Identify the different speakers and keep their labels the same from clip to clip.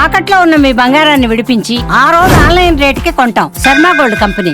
Speaker 1: తాకట్లో ఉన్న మీ బంగారాన్ని విడిపించి ఆ రోజు ఆన్లైన్ రేటుకి కొంటాం. Sharma gold company.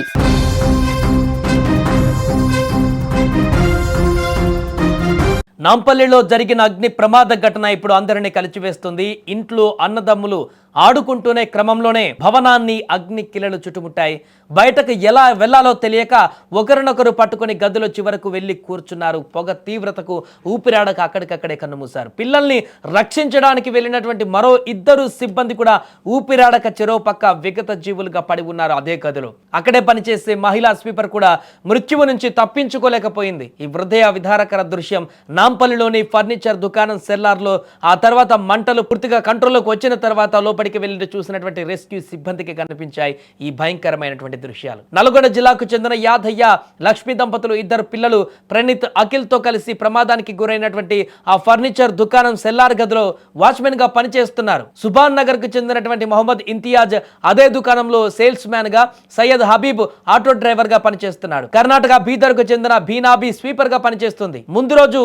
Speaker 2: నాంపల్లిలో జరిగిన అగ్ని ప్రమాద ఘటన ఇప్పుడు అందరినీ కలిచివేస్తుంది. ఇంట్లో అన్నదమ్ములు ఆడుకుంటూనే క్రమంలోనే భవనాన్ని అగ్ని కిలలు చుట్టుముట్టాయి. బయటకు ఎలా వెళ్లాలో తెలియక ఒకరినొకరు పట్టుకుని గదిలో చివరకు వెళ్లి కూర్చున్నారు. పొగ తీవ్రతకు ఊపిరాడక అక్కడికక్కడే కన్నుమూశారు. పిల్లల్ని రక్షించడానికి వెళ్ళినటువంటి మరో ఇద్దరు సిబ్బంది కూడా ఊపిరాడక చెరో పక్క విగత జీవులుగా పడి ఉన్నారు అదే గదిలో. అక్కడే పనిచేసే మహిళా స్వీపర్ కూడా మృత్యువు నుంచి తప్పించుకోలేకపోయింది. ఈ హృదయ విధారకర దృశ్యం నాంపల్లిలోని ఫర్నిచర్ దుకాణం సెల్లార్లో. ఆ తర్వాత మంటలు పూర్తిగా కంట్రోల్లోకి వచ్చిన తర్వాత లోపలికి వెళ్ళి చూసినటువంటి రెస్క్యూ సిబ్బందికి కనిపించాయి ఈ భయంకరమైనటువంటి దృశ్యాలు. నల్గొండ జిల్లాకు చెందిన యాదయ్య లక్ష్మీ దంపతులు ఇద్దరు పిల్లలు ప్రణీత్ అఖిల్ తో కలిసి ప్రమాదానికి గురైనటువంటి ఆ ఫర్నిచర్ దుకాణం సెల్లార్ గదిలో వాచ్మెన్ గా పనిచేస్తున్నారు. సుభాన్ నగర్ కు చెందినటువంటి మొహమ్మద్ ఇంతియాజ్ అదే దుకాణంలో సేల్స్ మ్యాన్ గా, సయ్యద్ హబీబ్ ఆటో డ్రైవర్ గా పనిచేస్తున్నాడు. కర్ణాటక బీదర్ కు చెందిన బీనాబీ స్వీపర్ గా పనిచేస్తుంది. ముందు రోజు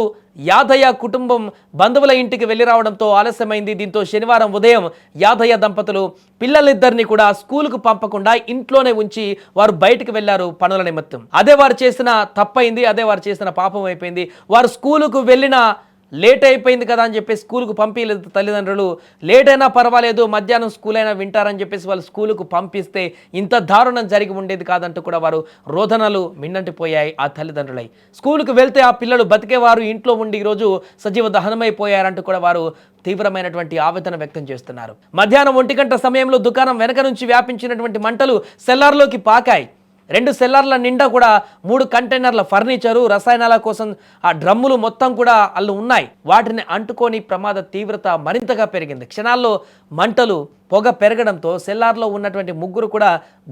Speaker 2: యాదయ్య కుటుంబం బంధువుల ఇంటికి వెళ్లి రావడంతో ఆలస్యమైంది. దీంతో శనివారం ఉదయం యాదయ్య దంపతులు పిల్లలిద్దరిని కూడా స్కూలుకు పంపకుండా ఇంట్లోనే ఉంచి వారు బయటకు వెళ్లారు పనుల నిమిత్తం. అదే వారు చేసిన తప్పైంది, అదే వారు చేసిన పాపం అయిపోయింది. వారు స్కూలుకు వెళ్ళిన లేట్ అయిపోయింది కదా అని చెప్పేసి స్కూలుకు పంపించలేదు తల్లిదండ్రులు. లేట్ అయినా పర్వాలేదు, మధ్యాహ్నం స్కూల్ అయినా వింటారని చెప్పేసి వాళ్ళు స్కూలుకు పంపిస్తే ఇంత దారుణం జరిగి ఉండేది కాదంటూ కూడా వారు రోదనలు మిన్నంటిపోయాయి ఆ తల్లిదండ్రులై. స్కూలుకు వెళ్తే ఆ పిల్లలు బతికేవారు, ఇంట్లో ఉండి ఈరోజు సజీవ దహనమైపోయారంటూ కూడా వారు తీవ్రమైనటువంటి ఆవేదన వ్యక్తం చేస్తున్నారు. మధ్యాహ్నం 1 గంట సమయంలో దుకాణం వెనక నుంచి వ్యాపించినటువంటి మంటలు సెల్లార్లోకి పాకాయి. 2 సెల్లార్ల నిండా కూడా 3 కంటైనర్ల ఫర్నిచరు, రసాయనాల కోసం ఆ డ్రమ్ములు మొత్తం కూడా అల్లు ఉన్నాయి. వాటిని అంటుకొని ప్రమాద తీవ్రత మరింతగా పెరిగింది. క్షణాల్లో మంటలు పొగ పెరగడంతో సెల్లార్లో ఉన్నటువంటి ముగ్గురు కూడా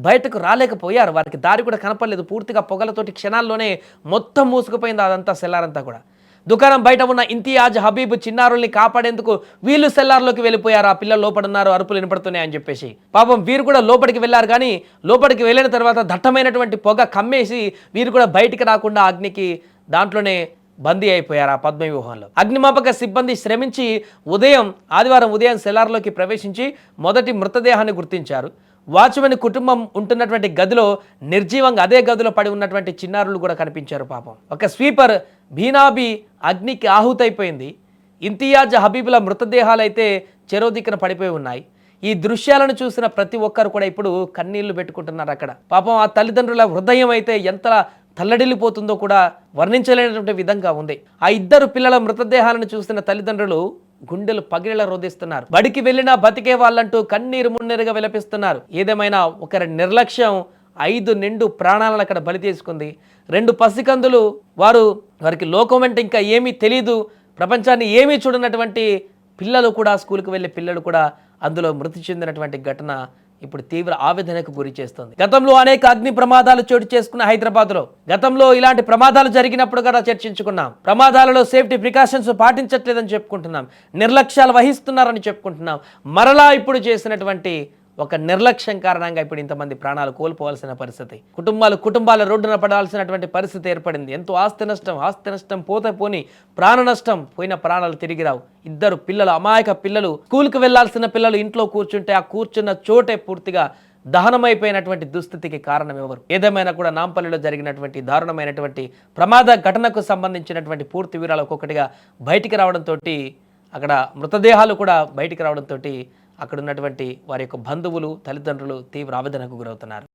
Speaker 2: బయటకు రాలేకపోయారు. వారికి దారి కూడా కనపడలేదు. పూర్తిగా పొగలతోటి క్షణాల్లోనే మొత్తం మూసుకుపోయింది అదంతా సెల్లార్ అంతా కూడా. దుకాణం బయట ఉన్న ఇంతియాజ్, హబీబ్ చిన్నారుల్ని కాపాడేందుకు వీళ్ళు సెల్లార్లోకి వెళ్ళిపోయారు. ఆ పిల్లలు లోపడున్నారు, అరుపులు వినపడుతున్నాయని చెప్పేసి. పాపం వీరు కూడా లోపలికి వెళ్ళారు. కానీ లోపలికి వెళ్ళిన తర్వాత దట్టమైనటువంటి పొగ కమ్మేసి వీరు కూడా బయటికి రాకుండా అగ్నికి దాంట్లోనే బందీ అయిపోయారు ఆ పద్మవ్యూహంలో. అగ్నిమాపక సిబ్బంది శ్రమించి ఆదివారం ఉదయం సెల్లార్లోకి ప్రవేశించి మొదటి మృతదేహాన్ని గుర్తించారు. వాచ్మెన్ కుటుంబం ఉంటున్నటువంటి గదిలో నిర్జీవంగా అదే గదిలో పడి ఉన్నటువంటి చిన్నారులు కూడా కనిపించారు. పాపం ఒక స్వీపర్ బీనాబీ అగ్నికి ఆహుతైపోయింది. ఇంతియాజ్, హబీబుల మృతదేహాలు అయితే చెరో దిక్కున పడిపోయి ఉన్నాయి. ఈ దృశ్యాలను చూసిన ప్రతి ఒక్కరు కూడా ఇప్పుడు కన్నీళ్లు పెట్టుకుంటున్నారు అక్కడ. పాపం ఆ తల్లిదండ్రుల హృదయం అయితే ఎంత తల్లడిల్లిపోతుందో కూడా వర్ణించలేనటువంటి విధంగా ఉంది. ఆ ఇద్దరు పిల్లల మృతదేహాలను చూసిన తల్లిదండ్రులు గుండెలు పగిలేలా రోధిస్తున్నారు. బడికి వెళ్ళినా బతికే వాళ్ళంటూ కన్నీరు మున్నీరుగా విలపిస్తున్నారు. ఏదేమైనా ఒకరి నిర్లక్ష్యం 5 నిండు ప్రాణాలను అక్కడ బలి తీసుకుంది. 2 పసికందులు వారికి లోకం అంటే ఇంకా ఏమీ తెలీదు, ప్రపంచాన్ని ఏమీ చూడనటువంటి పిల్లలు కూడా, స్కూల్కి వెళ్ళే పిల్లలు కూడా అందులో మృతి చెందినటువంటి ఘటన ఇప్పుడు తీవ్ర ఆవేదనకు గురి చేస్తుంది. గతంలో అనేక అగ్ని ప్రమాదాలు చోటు చేసుకున్న హైదరాబాద్లో గతంలో ఇలాంటి ప్రమాదాలు జరిగినప్పుడు కూడా చర్చించుకున్నాం. ప్రమాదాలలో సేఫ్టీ ప్రికాషన్స్ పాటించట్లేదని చెప్పుకుంటున్నాం, నిర్లక్ష్యాలు వహిస్తున్నారని చెప్పుకుంటున్నాం. మరలా ఇప్పుడు చేసినటువంటి ఒక నిర్లక్ష్యం కారణంగా ఇప్పుడు ఇంతమంది ప్రాణాలు కోల్పోవాల్సిన పరిస్థితి, కుటుంబాల రోడ్డున పడాల్సినటువంటి పరిస్థితి ఏర్పడింది. ఎంతో ఆస్తి నష్టం పోతే పోని, ప్రాణ నష్టం, పోయిన ప్రాణాలు తిరిగి రావు. 2 పిల్లలు, అమాయక పిల్లలు, స్కూల్కి వెళ్లాల్సిన పిల్లలు ఇంట్లో కూర్చుంటే ఆ కూర్చున్న చోటే పూర్తిగా దహనమైపోయినటువంటి దుస్థితికి కారణం ఎవరు? ఏదేమైనా కూడా నాంపల్లిలో జరిగినటువంటి దారుణమైనటువంటి ప్రమాద ఘటనకు సంబంధించినటువంటి పూర్తి వివరాలు ఒక్కొక్కటిగా బయటికి రావడంతో, అక్కడ మృతదేహాలు కూడా బయటికి రావడంతో అక్కడ ఉన్నటువంటి వారి యొక్క బంధువులు, తల్లిదండ్రులు తీవ్ర ఆవేదనకు గురవుతున్నారు.